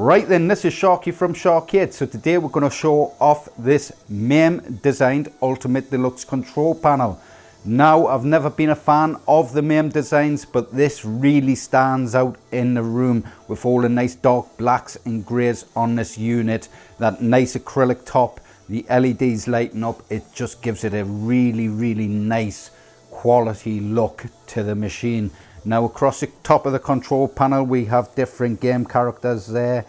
Right then, this is Sharky from Shar-Kade. So today we're going to show off this Mame designed Ultimate Deluxe control panel. Now, I've never been a fan of the Mame designs, but this really stands out in the room with all the nice dark blacks and greys on this unit. That nice acrylic top, the LEDs lighting up, it just gives it a really nice quality look to the machine. Now, across the top of the control panel we have different game characters there.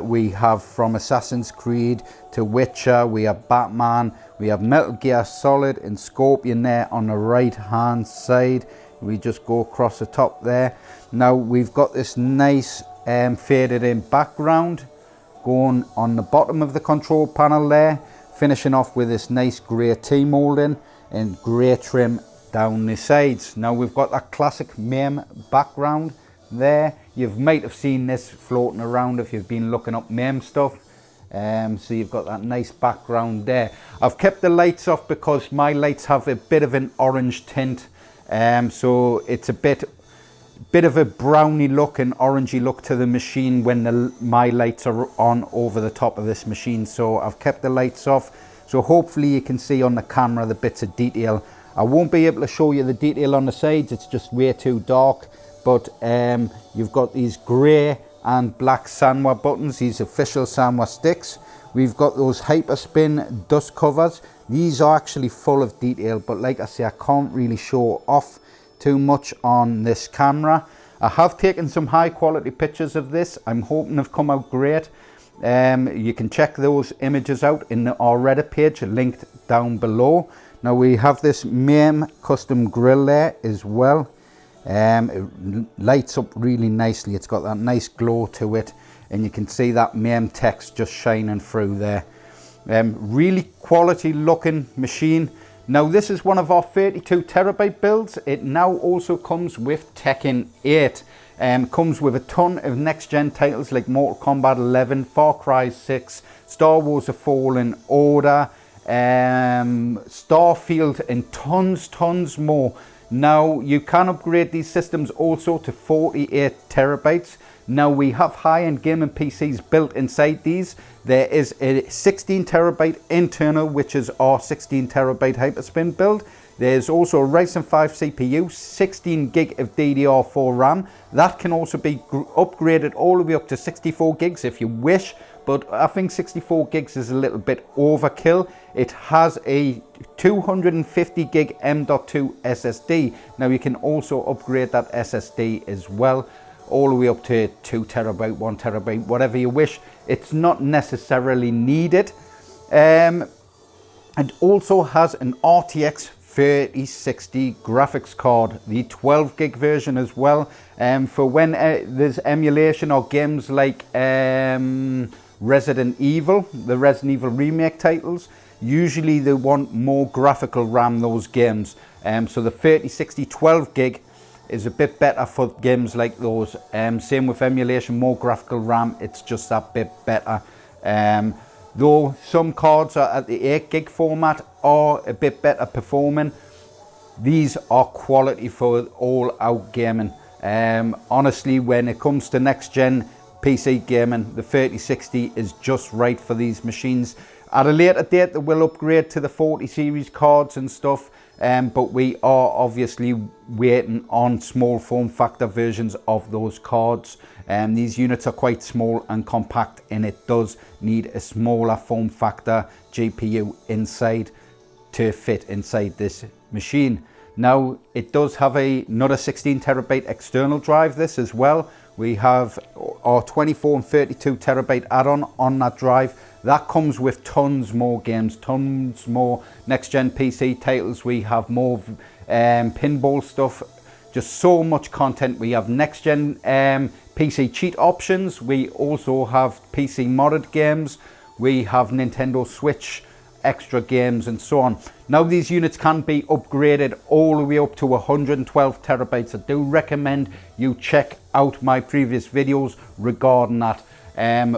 We have from Assassin's Creed to Witcher, we have Batman, we have Metal Gear Solid and Scorpion there on the right hand side. We just go across the top there. Now we've got this nice faded in background going on the bottom of the control panel there, finishing off with this nice grey T-moulding and grey trim down the sides. Now we've got that classic Mame background there. You might have seen this floating around if you've been looking up Mame stuff. So you've got that nice background there. I've kept the lights off because my lights have a bit of an orange tint. So it's a bit of a browny look and orangey look to the machine when my lights are on over the top of this machine. So I've kept the lights off. So hopefully you can see on the camera the bits of detail. I won't be able to show you the detail on the sides, it's just way too dark. But you've got these grey and black Sanwa buttons, these official Sanwa sticks. We've got those Hyperspin dust covers. These are actually full of detail, but like I say, I can't really show off too much on this camera. I have taken some high quality pictures of this. I'm hoping they've come out great. You can check those images out in our Reddit page linked down below. Now we have this Mame custom grill there as well. It lights up really nicely. It's got that nice glow to it, and you can see that Mame text just shining through there. Really quality looking machine. Now this is one of our 32TB builds. It now also comes with Tekken 8. Comes with a ton of next-gen titles like Mortal Kombat 11, Far Cry 6, Star Wars The Fallen Order, Starfield, and tons more. Now you can upgrade these systems also to 48TB. Now we have high-end gaming PCs built inside these. There is a 16TB internal, which is our 16TB Hyperspin build. There's also a Ryzen 5 CPU, 16GB of DDR4 Ram. That can also be upgraded all the way up to 64GB if you wish, but I think 64GB is a little bit overkill. It has a 250GB M.2 SSD. Now you can also upgrade that SSD as well, all the way up to 2TB, 1TB, whatever you wish. It's not necessarily needed. It also has an RTX 3060 graphics card, the 12GB version as well, for when there's emulation or games like Resident Evil, the Resident Evil remake titles. Usually they want more graphical RAM, those games. So the 3060 12GB is a bit better for games like those. Same with emulation, more graphical RAM, it's just that bit better. Though some cards are at the 8GB format are a bit better performing, these are quality for all out gaming. Honestly, when it comes to next gen PC gaming, the 3060 is just right for these machines. At a later date they will upgrade to the 40 series cards and stuff, but we are obviously waiting on small form factor versions of those cards. These units are quite small and compact, and it does need a smaller form factor GPU inside to fit inside this machine. Now it does have another 16TB external drive, this as well. We have our 24 and 32TB add-on on that drive. That comes with tons more games, tons more next-gen PC titles. We have more pinball stuff, just so much content. We have next-gen PC cheat options. We also have PC modded games. We have Nintendo Switch extra games and so on. Now these units can be upgraded all the way up to 112TB. I do recommend you check out my previous videos regarding that.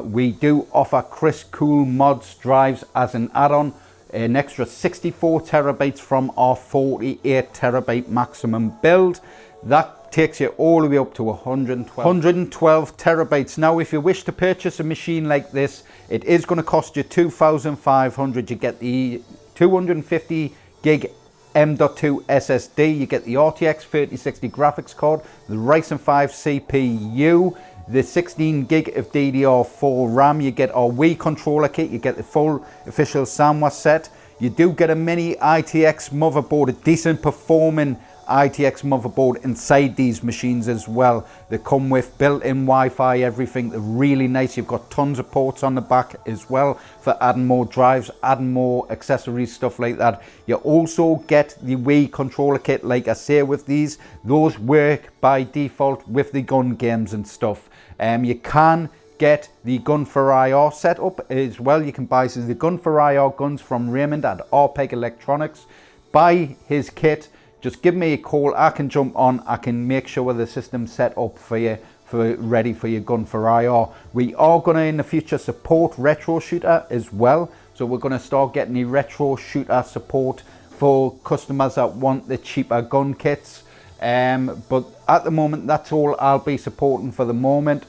We do offer Krisscoolmods drives as an add-on, an extra 64TB from our 48TB maximum build. That takes you all the way up to 112 terabytes. Now, if you wish to purchase a machine like this, it is going to cost you $2,500. You get the 250 gig M.2 SSD, you get the RTX 3060 graphics card, the Ryzen 5 CPU, the 16 gig of DDR4 Ram, you get our Wii controller kit, you get the full official Sanwa set, you do get a mini ITX motherboard, a decent performing ITX motherboard inside these machines as well. They come with built-in Wi-Fi, everything. They're really nice. You've got tons of ports on the back as well for adding more drives, adding more accessories, stuff like that. You also get the Wii controller kit, like I say with these. Those work by default with the gun games and stuff. You can get the gun for IR setup as well. You can buy the gun for IR guns from Raymond at RPEG Electronics. Buy his kit. Just give me a call, I can jump on, I can make sure the system's set up for you, ready for your gun for IR. We are going to in the future support retro shooter as well. So we're going to start getting the retro shooter support for customers that want the cheaper gun kits. But at the moment, that's all I'll be supporting for the moment.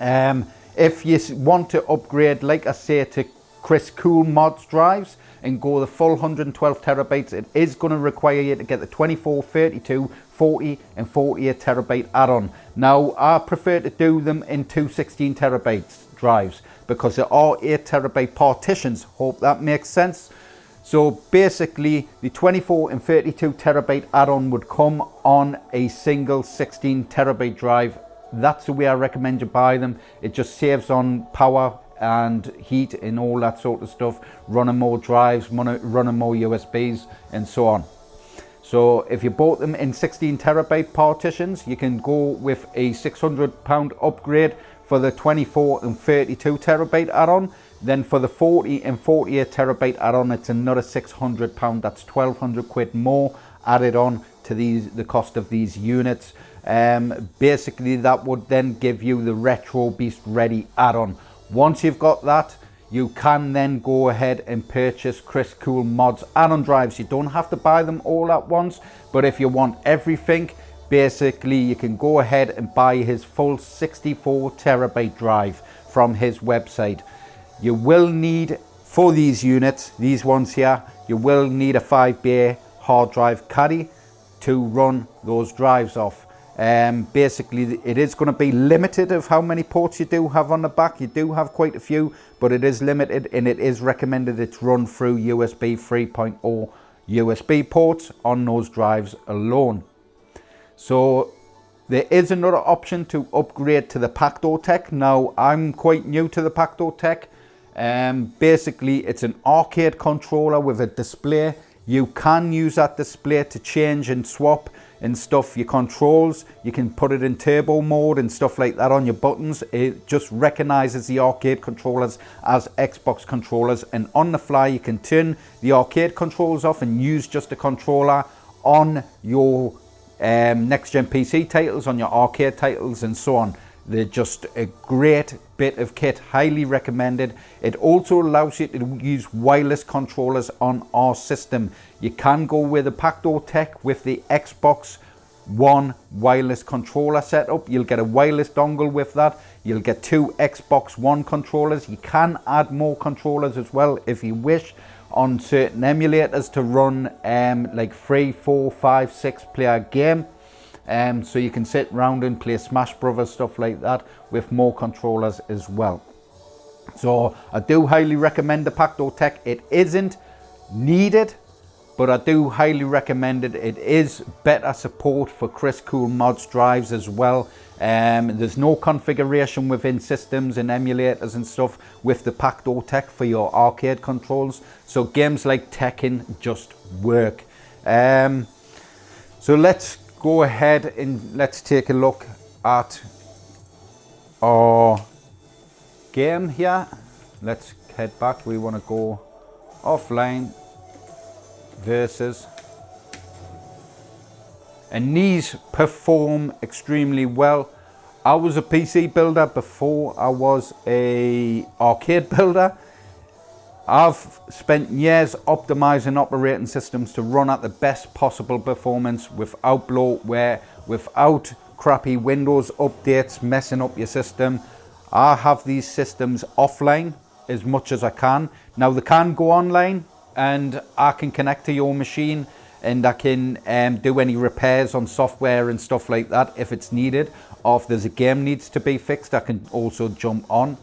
If you want to upgrade, like I say, to Krisscoolmods drives, and go the full 112 terabytes, it is going to require you to get the 24, 32, 40 and 48 terabyte add-on. Now, I prefer to do them in two 16 terabytes drives because there are 8 terabyte partitions. Hope that makes sense. So basically, the 24 and 32 terabyte add-on would come on a single 16 terabyte drive. That's the way I recommend you buy them. It just saves on power and heat and all that sort of stuff, running more drives, running more USBs and so on. So if you bought them in 16 terabyte partitions, you can go with a £600 upgrade for the 24 and 32 terabyte add-on. Then for the 40 and 48 terabyte add-on, it's another £600. That's 1,200 quid more added on to the cost of these units. Basically, that would then give you the Retro Beast Ready add-on. Once you've got that, you can then go ahead and purchase Krisscoolmods add-on drives. You don't have to buy them all at once, but if you want everything, basically you can go ahead and buy his full 64 terabyte drive from his website. You will need, for these units, these ones here, you will need a 5-bay hard drive caddy to run those drives off. Basically, it is going to be limited of how many ports you do have on the back. You do have quite a few, but it is limited, and it is recommended it's run through USB 3.0 USB ports on those drives alone. So there is another option to upgrade to the PactoTech. Now, I'm quite new to the PactoTech. Basically, it's an arcade controller with a display. You can use that display to change and swap and stuff your controls. You can put it in turbo mode and stuff like that on your buttons. It just recognizes the arcade controllers as Xbox controllers, and on the fly you can turn the arcade controls off and use just a controller on your next-gen PC titles, on your arcade titles and so on. They're just a great bit of kit, highly recommended. It also allows you to use wireless controllers on our system. You can go with the PactoTech with the Xbox One wireless controller setup. You'll get a wireless dongle with that. You'll get 2 Xbox One controllers. You can add more controllers as well if you wish on certain emulators to run like 3, 4, 5, 6 player game. So you can sit around and play Smash Brothers, stuff like that, with more controllers as well. So I do highly recommend the PactoTech. It isn't needed, but I do highly recommend it. It is better support for Krisscoolmods drives as well. There's no configuration within systems and emulators and stuff with the PactoTech for your arcade controls. So games like Tekken just work. So let's go ahead and let's take a look at our game here. Let's head back. We want to go offline versus, and these perform extremely well. I was a PC builder before I was a arcade builder. I've spent years optimizing operating systems to run at the best possible performance without bloatware, without crappy Windows updates messing up your system. I have these systems offline as much as I can. Now they can go online and I can connect to your machine and I can do any repairs on software and stuff like that if it's needed, or if there's a game needs to be fixed I can also jump on.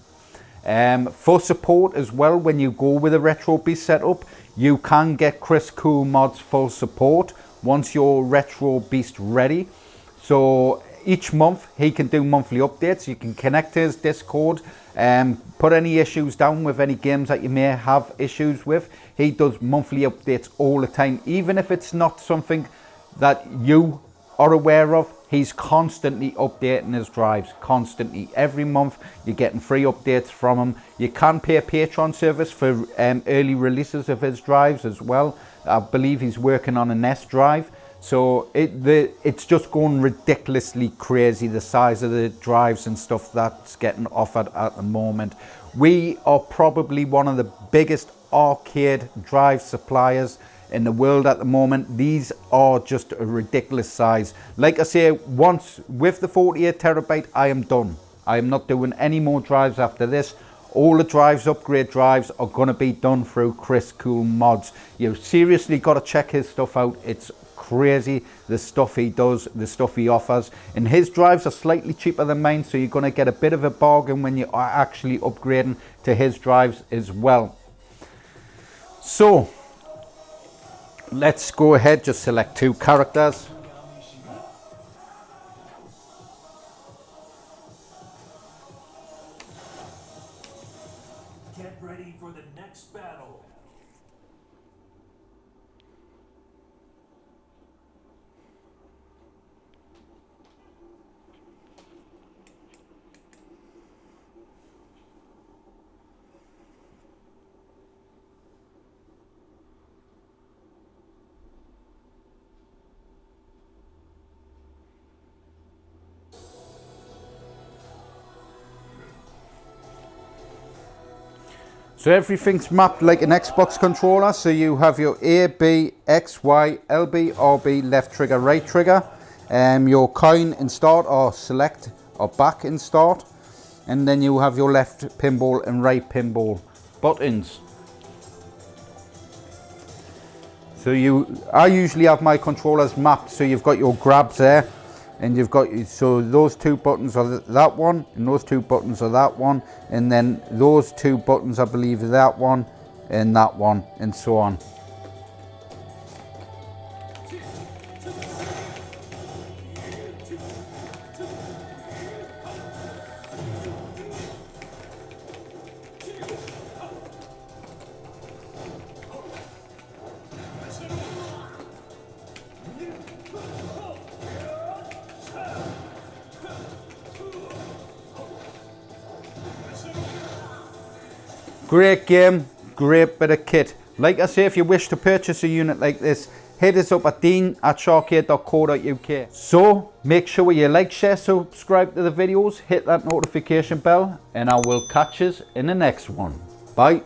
For support as well, when you go with a Retro Beast setup, you can get Krisscoolmods full support once your Retro Beast ready. So each month he can do monthly updates. You can connect to his Discord, put any issues down with any games that you may have issues with. He does monthly updates all the time, even if it's not something that you are aware of. He's constantly updating his drives, constantly. Every month you're getting free updates from him. You can pay a Patreon service for early releases of his drives as well. I believe he's working on an S drive. So it's just going ridiculously crazy, the size of the drives and stuff that's getting offered at the moment. We are probably one of the biggest arcade drive suppliers in the world at the moment. These are just a ridiculous size. Like I say, once with the 48 terabyte, I am done. I am not doing any more drives after this. All the drives, upgrade drives, are going to be done through Krisscoolmods. You've seriously got to check his stuff out. It's crazy, the stuff he does, the stuff he offers. And his drives are slightly cheaper than mine, so you're going to get a bit of a bargain when you are actually upgrading to his drives as well. So let's go ahead, just select 2 characters. Get ready for the next battle. So everything's mapped like an Xbox controller. So you have your A, B, X, Y, LB, RB, left trigger, right trigger. Your coin and start, or select, or back and start. And then you have your left pinball and right pinball buttons. So I usually have my controllers mapped. So you've got your grabs there. And you've got, so those 2 buttons are that one, and those 2 buttons are that one, and then those 2 buttons I believe are that one, and so on. Great game, great bit of kit. Like I say, if you wish to purchase a unit like this, hit us up at dean@sharkade.co.uk. So make sure you like, share, subscribe to the videos, hit that notification bell, and I will catch us in the next one. Bye.